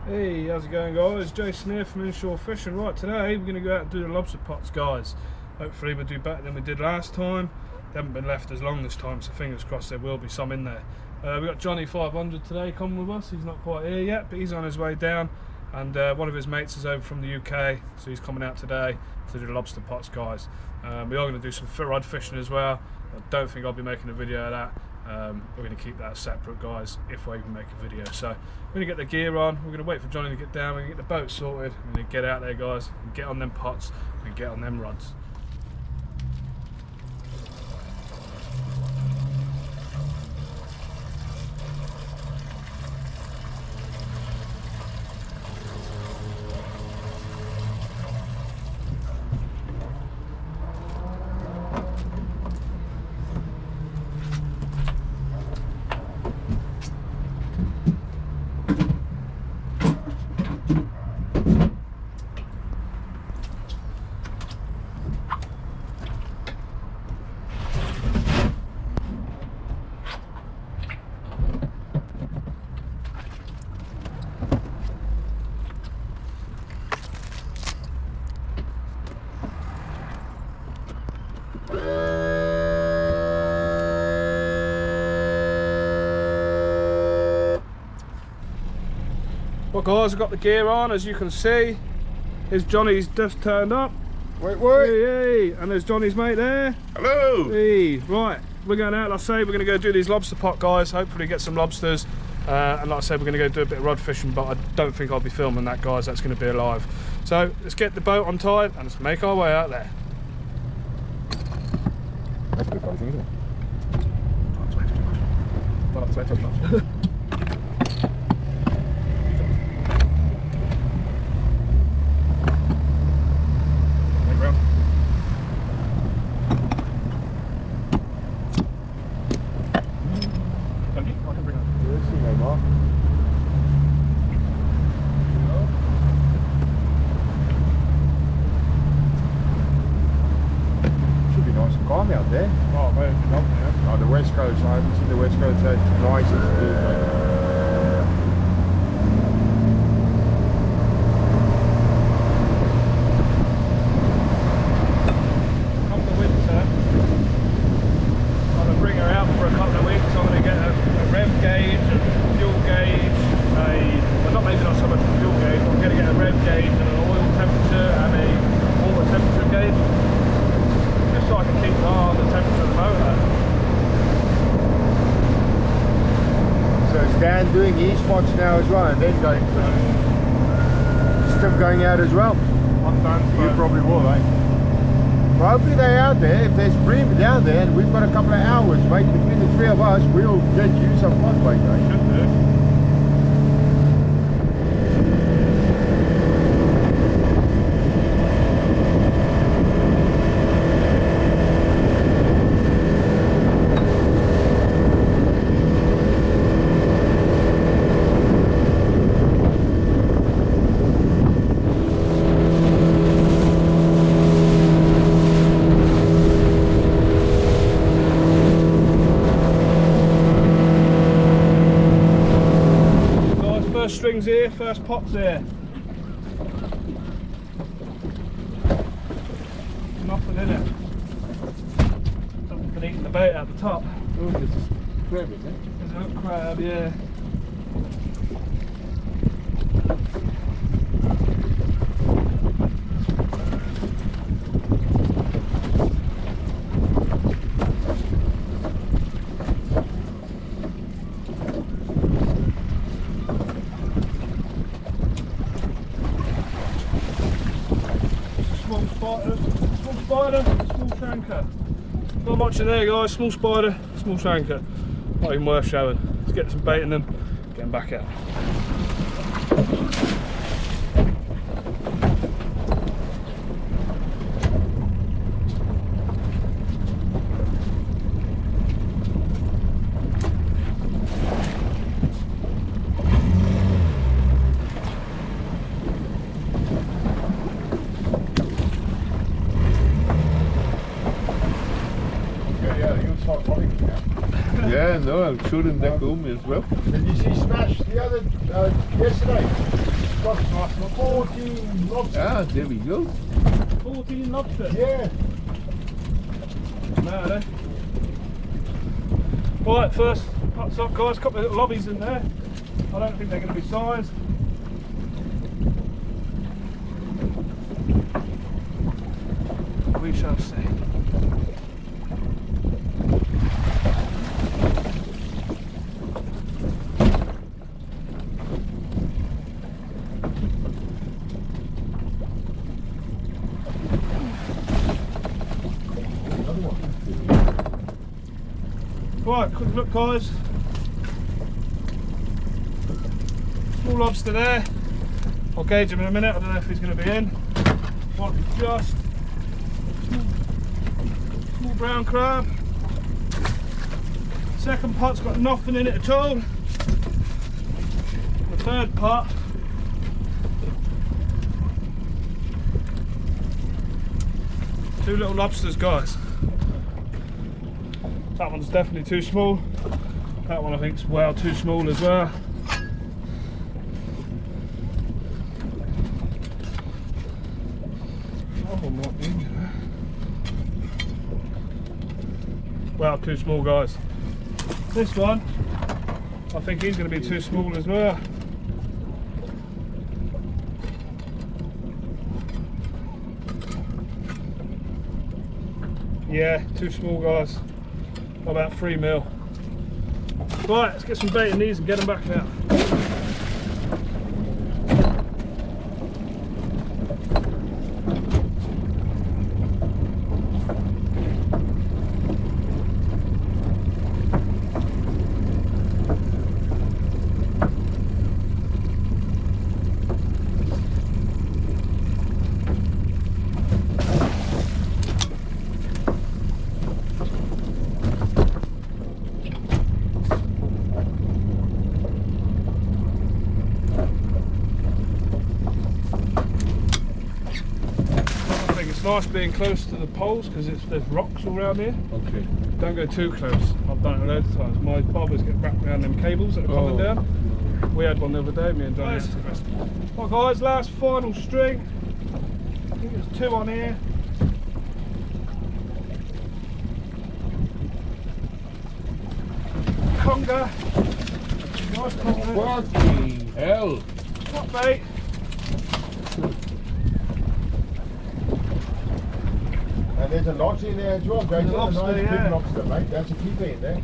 Hey, how's it going, guys? Jason here from Inshore Fishing. Right, today we're going to go out and do the lobster pots, guys. Hopefully we'll do better than we did last time. They haven't been left as long this time, so fingers crossed there will be some in there. We've got Johnny 500 today coming with us. He's not quite here yet, but he's on his way down. And one of his mates is over from the UK, so he's coming out today to do the lobster pots, guys. We are going to do some rod fishing as well. I don't think I'll be making a video of that. We're going to keep that separate, guys, if we even make a video. So we're going to get the gear on, we're going to wait for Johnny to get down, we're going to get the boat sorted, we're going to get out there, guys, and get on them pots and get on them rods. Well, guys, I've got the gear on, as you can see. Here's Johnny's just turned up. Wait. Hey, and there's Johnny's mate there. Hello. Hey, right, we're going out, like I say, we're going to go do these lobster pot, guys, hopefully get some lobsters. And like I said, we're going to go do a bit of rod fishing, but I don't think I'll be filming that, guys. That's going to be alive. So let's get the boat untied and let's make our way out there. That's good fishing, isn't it? Calm out there. Oh, man, it's not there. Oh, the West Coast, I haven't seen the West Coast that nice as it is, mate. Couple of winter, I'm going to bring her out for a couple of weeks. I'm going to get a rev gauge, a fuel gauge, well, not maybe not so much a fuel gauge, but I'm going to get a rev gauge and an oil temperature and a water temperature gauge. So I can keep an eye on the temperature of the motor. So is Dan doing his spots now as well, and then going for still going out as well? I'm done. You probably will, eh? Well, hopefully they're out there. If there's bream down there and we've got a couple of hours, mate, between the three of us, we'll get you some spots, mate. Should do. First strings here, first pots here. Nothing in it. Something's been eating the bait at the top. Oh, there's a crab in there. There's a little crab, yeah. Small spider, small shanker. Not much in there, guys. Small spider, small shanker. Not even worth showing. Let's get some bait in them, get them back out. Yeah, no, I'm shooting that boom as well. Did you see Smash the other yesterday? got 14 lobsters. Ah, there we go. 14 lobster. Yeah. Mad, eh? Right, first pots up, guys. Couple of little lobbies in there. I don't think they're going to be sized. We shall see. Right, quick look, guys. Small lobster there. I'll gauge him in a minute. I don't know if he's going to be in. Might be just small brown crab. Second pot's got nothing in it at all. The third pot, two little lobsters, guys. That one's definitely too small. That one I think's well too small as well. That one might be. Well, too small, guys. This one, I think he's going to be too small as well. Yeah, too small, guys. About 3 mil. Right, let's get some bait in these and get them back out. Nice being close to the poles because there's rocks all around here. Okay. Don't go too close. I've done it loads of times. My bobbers get wrapped around them cables that are coming down. We had one the other day, me and Johnny. Right guys, last final string. I think there's 2 on here. Conger. Nice conger. Fucking hell. Top bait. And there's a lobster in there as well, guys. Lobster, Nice yeah. big lobster, mate. That's a keeper in there.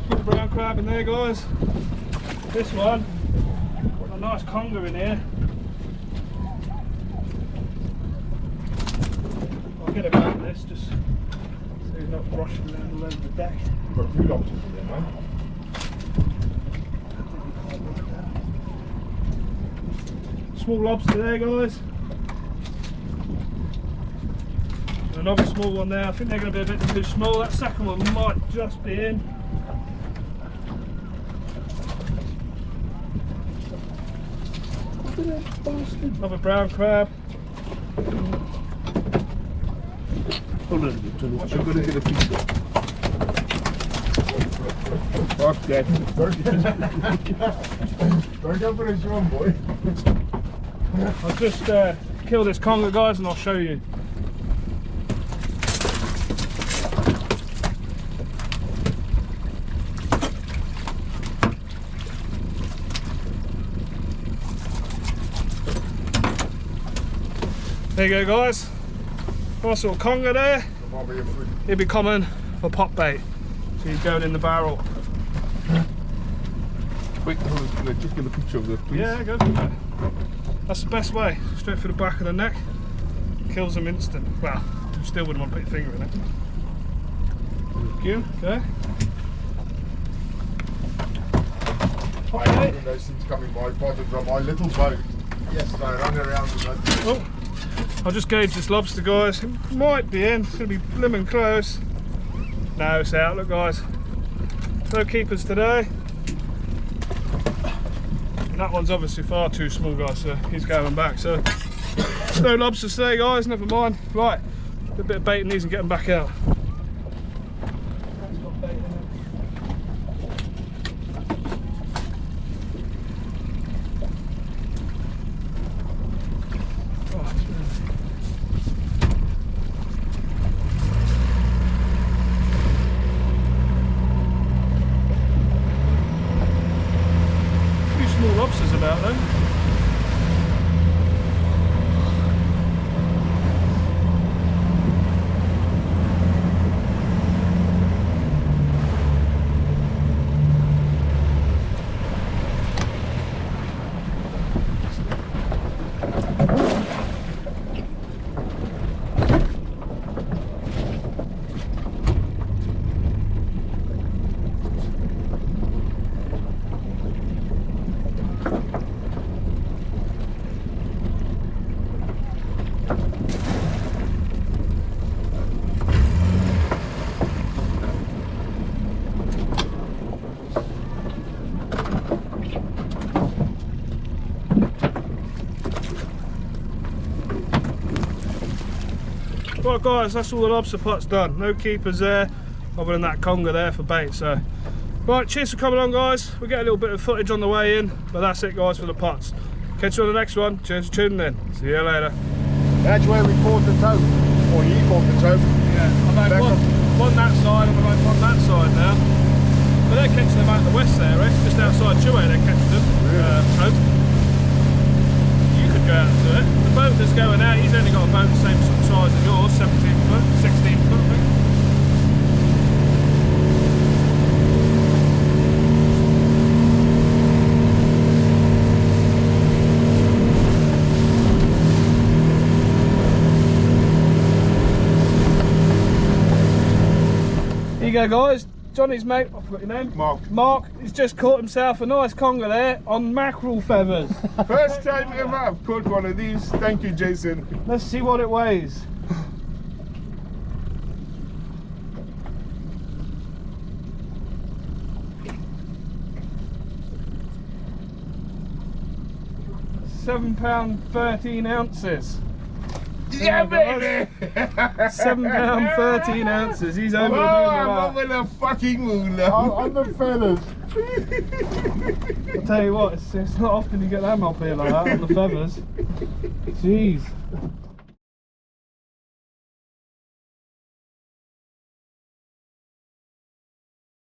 Little brown crab in there, guys. This one, got a nice conger in here. I'll get him out of this just so he's not rushing around all over the deck. We've got 2 lobsters in there, mate. Small lobster there, guys. And another small one there. I think they're going to be a bit too small. That second one might just be in. Another brown crab. Hold on, I'm going to get a picture. Fuck that. Don't go for a shrimp, boy. I'll just kill this conger, guys, and I'll show you. There you go, guys. Nice little conger there. He'll be coming for pop bait. So he's going in the barrel. Wait, hold on, can I just get a picture of that, please? Yeah, go for it. That's the best way. Straight through the back of the neck. Kills them instant. Well, you still wouldn't want to put your finger in it. Thank you. Okay. I those things coming my bottom from my little boat. Yes, I run around with that. Oh, I'll just gauge this lobster, guys. It might be in. It's going to be blimmin' close. No, it's out. Look, guys. No keepers today. And that one's obviously far too small, guys, so he's going back. So No lobsters today, guys, never mind. Right, do a bit of baiting these and get them back out. That's got bait in it. Oh, it's really... A few small lobsters about though. Right guys, that's all the lobster pots done. No keepers there, other than that conger there for bait. So, right, cheers for coming on guys. We'll get a little bit of footage on the way in, but that's it guys for the pots. Catch you on the next one. Cheers for tuning in. See you later. That's where we caught the toad. Or you caught the toad. Yeah, I'm like one that side and I'm like on that side now. But they're catching them out the west there, right? Just outside Chile they're catching them. Toad. You could go out and do it. The boat that's going out, he's only got a boat the same sort of size as yours, 17 foot, 16 foot I think. Here you go guys, Johnny's mate, I forgot your name. Mark. Mark, he's just caught himself a nice conger there on mackerel feathers. First time ever I've caught one of these. Thank you, Jason. Let's see what it weighs. £7, 13 ounces. Yeah, baby! £7, 13 ounces. He's over Oh, the I'm moon. over the fucking moon now. On the feathers. I'll tell you what, it's not often you get them up here like that on the feathers. Jeez.